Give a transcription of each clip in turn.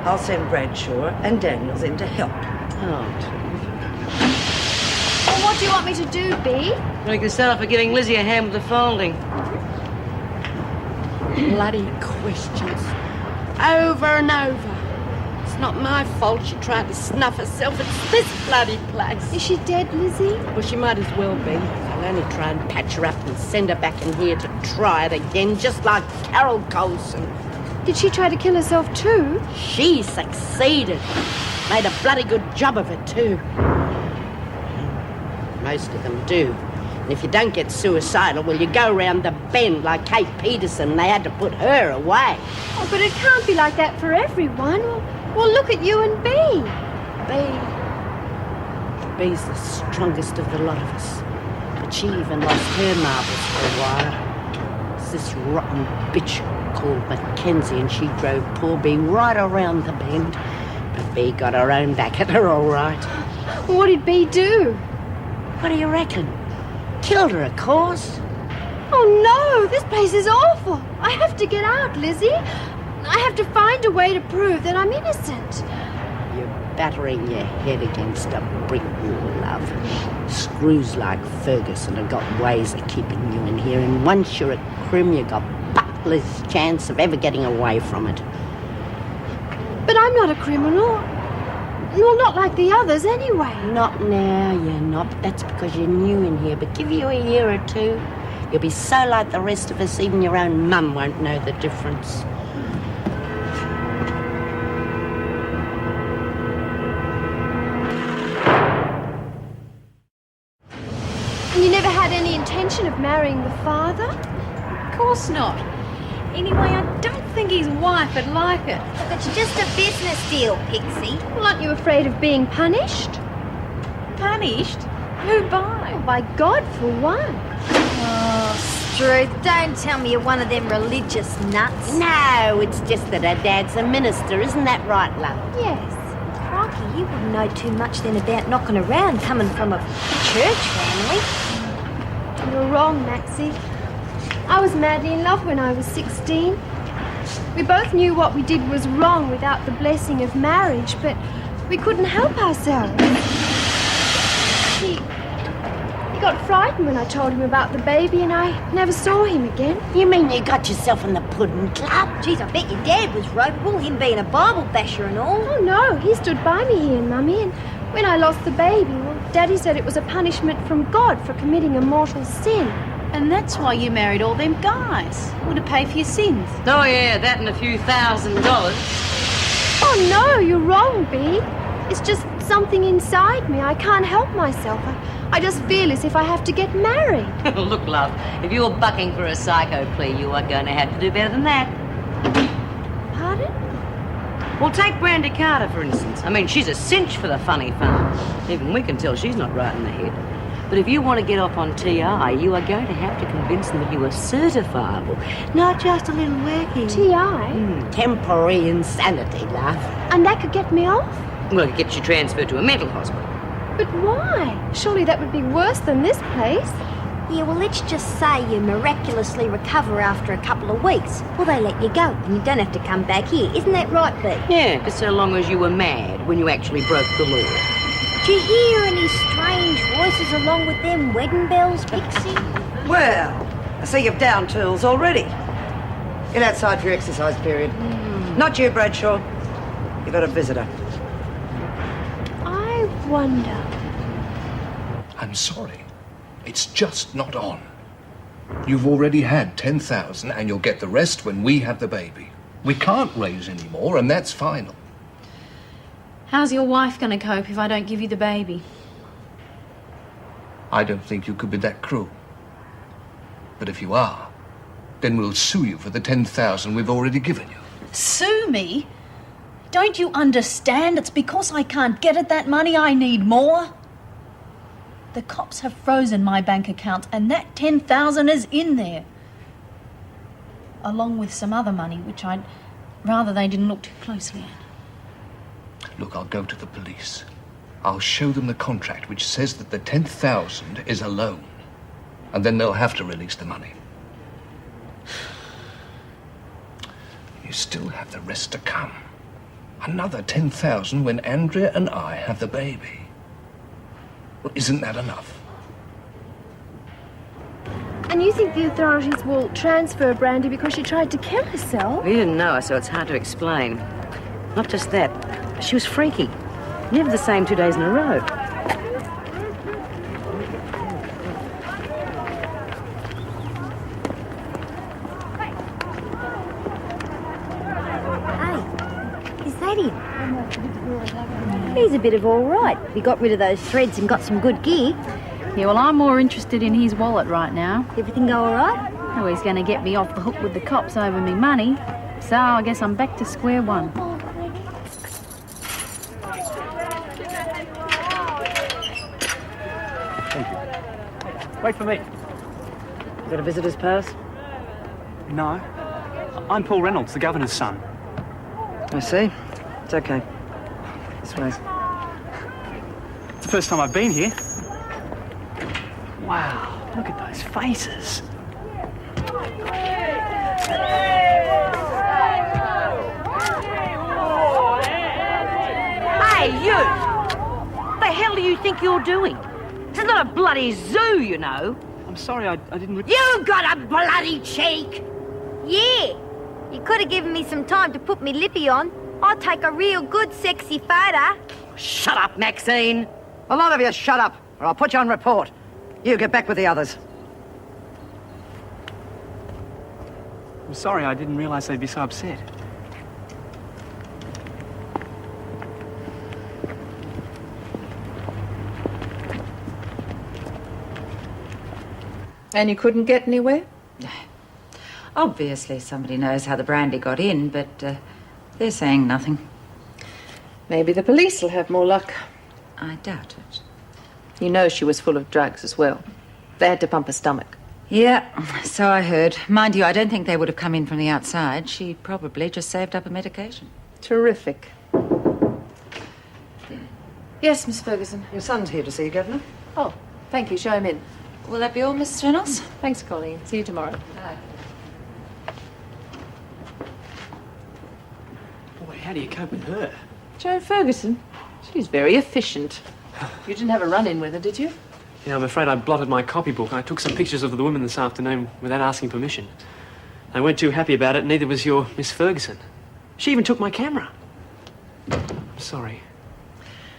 I'll send Bradshaw and Daniels in to help. Oh, Well, what do you want me to do, Bea? well, you can start off by giving Lizzie a hand with the folding. Bloody questions. Over and over. It's not my fault she tried to snuff herself. It's this bloody place. Is she dead, Lizzie? Well, she might as well be. I'll only try and patch her up and send her back in here to try it again, just like Carol Colson. Did she try to kill herself too? She succeeded. Made a bloody good job of it, too. Most of them do. And if you don't get suicidal, well, you go round the bend like Kate Peterson. They had to put her away. Oh, but it can't be like that for everyone. Well, look at you and Bea. Bee's the strongest of the lot of us. But she even lost her marbles for a while. It's this rotten bitch called Mackenzie, and she drove poor Bea right around the bend. But Bea got her own back at her, all right. What did Bea do? What do you reckon? Killed her, of course. Oh, no, this place is awful. I have to get out, Lizzie. I have to find a way to prove that I'm innocent. You're battering your head against a brick wall, love. Screws like Ferguson have got ways of keeping you in here, and once you're at Crim, you've got butler's chance of ever getting away from it. But I'm not a criminal. Well, not like the others, anyway. Not now, you're not. But that's because you're new in here. But give you a year or two, you'll be so like the rest of us, even your own mum won't know the difference. And you never had any intention of marrying the father? Of course not. Anyway, I don't think his wife would like it. It's just a business deal, Pixie. Well, aren't you afraid of being punished? Punished? Who by? Oh, by God, for one. Oh, Struth, don't tell me you're one of them religious nuts. No, it's just that her dad's a minister. Isn't that right, love? Yes. Crikey, you wouldn't know too much then about knocking around coming from a church family. You're wrong, Maxie. I was madly in love when I was 16. We both knew what we did was wrong without the blessing of marriage, but we couldn't help ourselves. He got frightened when I told him about the baby, and I never saw him again. You mean you got yourself in the pudding club? Geez, I bet your dad was ropeable, him being a Bible basher and all. Oh, no, he stood by me, he and Mummy, and when I lost the baby, well, Daddy said it was a punishment from God for committing a mortal sin. And that's why you married all them guys. Well, to pay for your sins. Oh, yeah, that and a few $1,000. Oh, no, you're wrong, Bea. It's just something inside me. I can't help myself. I just feel as if I have to get married. Look, love, if you're bucking for a psycho plea, you are going to have to do better than that. Pardon? Well, take Brandy Carter, for instance. I mean, she's a cinch for the funny farm. Even we can tell she's not right in the head. But if you want to get off on TI, you are going to have to convince them that you are certifiable, not just a little wacky. TI? Temporary insanity, love. And that could get me off? Well, it gets you transferred to a mental hospital. But why? Surely that would be worse than this place. Yeah, well, let's just say you miraculously recover after a couple of weeks. Well, they let you go, and you don't have to come back here. Isn't that right, Bea? Yeah, just so long as you were mad when you actually broke the law. Do you hear any strange voices along with them wedding bells, Pixie? Well, I see you've downed tools already. Get outside for your exercise period. Not you, Bradshaw. You've got a visitor. I wonder. I'm sorry. It's just not on. You've already had 10,000 and you'll get the rest when we have the baby. We can't raise any more, and that's final. How's your wife going to cope if I don't give you the baby? I don't think you could be that cruel. But if you are, then we'll sue you for the 10,000 we've already given you. Sue me? Don't you understand? It's because I can't get at that money I need more. The cops have frozen my bank account, and that 10,000 is in there. Along with some other money, which I'd rather they didn't look too closely at. Look, I'll go to the police. I'll show them the contract which says that the 10,000 is a loan. And then they'll have to release the money. You still have the rest to come. Another 10,000 when Andrea and I have the baby. Well, isn't that enough? And you think the authorities will transfer Brandy because she tried to kill herself? We didn't know her, so it's hard to explain. Not just that, she was freaky. Never the same 2 days in a row. Hey, is that him? He's a bit of all right. We got rid of those threads and got some good gear. Yeah, well, I'm more interested in his wallet right now. Everything go all right? Oh, he's going to get me off the hook with the cops over me money. So I guess I'm back to square one. Wait for me. You got a visitor's pass? No. I'm Paul Reynolds, the governor's son. I see. It's okay. This way. It's the first time I've been here. Wow, look at those faces. Hey, you! What the hell do you think you're doing? This is not a bloody zoo, you know. I'm sorry, I didn't... You got a bloody cheek! Yeah, you could have given me some time to put me lippy on. I'll take a real good sexy photo. Shut up, Maxine. A lot of you shut up, or I'll put you on report. You get back with the others. I'm sorry, I didn't realise they'd be so upset. And you couldn't get anywhere? Obviously somebody knows how the brandy got in, but they're saying nothing. Maybe the police will have more luck. I doubt it. You know she was full of drugs as well. They had to pump her stomach. Yeah, so I heard. Mind you, I don't think they would have come in from the outside. She probably just saved up a medication. Terrific. Yes, Miss Ferguson. Your son's here to see you, Governor. Oh, thank you. Show him in. Will that be all, Miss Reynolds? Thanks, Colleen. See you tomorrow. Boy, how do you cope with her? Joan Ferguson. She's very efficient. You didn't have a run-in with her, did you? Yeah, I'm afraid I blotted my copybook. I took some pictures of the women this afternoon without asking permission. They weren't too happy about it, neither was your Miss Ferguson. She even took my camera. I'm sorry.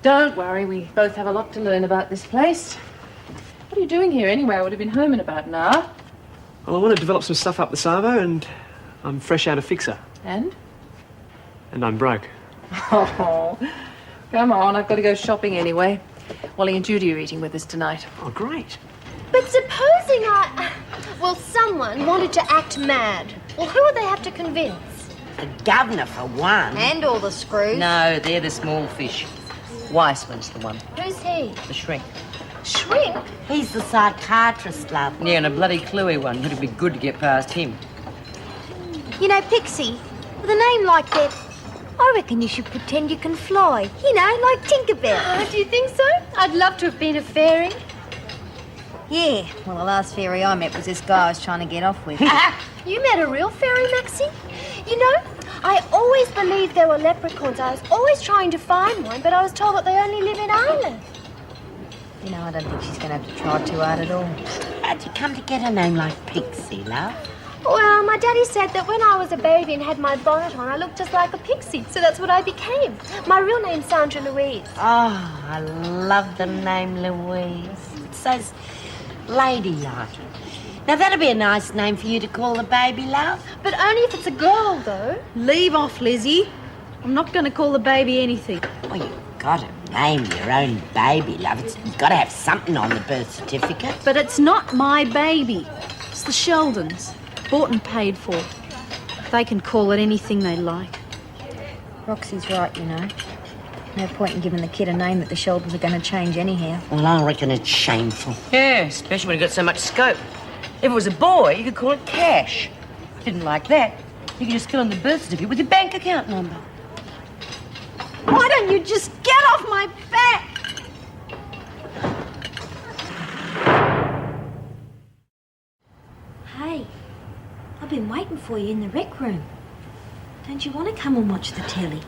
Don't worry, we both have a lot to learn about this place. What are you doing here anyway? I would have been home in about an hour. Well, I want to develop some stuff up the Savo, and I'm fresh out of Fixer. And? And I'm broke. Oh, come on, I've got to go shopping anyway. Wally and Judy are eating with us tonight. Oh, great. But supposing well, someone wanted to act mad. Well, who would they have to convince? The governor, for one. And all the screws. No, they're the small fish. Weissman's the one. Who's he? The shrink. Shrink? He's the psychiatrist, love. Yeah, and a bloody cluey one. It'd be good to get past him. You know, Pixie, with a name like that, I reckon you should pretend you can fly. You know, like Tinkerbell. Do you think so? I'd love to have been a fairy. Yeah, well, the last fairy I met was this guy I was trying to get off with. You met a real fairy, Maxie? You know, I always believed there were leprechauns. I was always trying to find one, but I was told that they only live in Ireland. You know, I don't think she's going to have to try too hard at all. How'd you come to get a name like Pixie, love? Well, my daddy said that when I was a baby and had my bonnet on, I looked just like a pixie, so that's what I became. My real name's Sandra Louise. Oh, I love the name Louise. It says ladylike. Now, that'd be a nice name for you to call the baby, love. But only if it's a girl, though. Leave off, Lizzie. I'm not going to call the baby anything. Well, you've got to name your own baby, love. You've got to have something on the birth certificate. But it's not my baby. It's the Sheldons. Bought and paid for. They can call it anything they like. Roxy's right, you know. No point in giving the kid a name that the Sheldons are going to change anyhow. Well, I reckon it's shameful. Yeah, especially when you've got so much scope. If it was a boy, you could call it Cash. Didn't like that. You could just fill in the birth certificate with your bank account number. Why don't you just get off my back? Hey, I've been waiting for you in the rec room. Don't you want to come and watch the telly?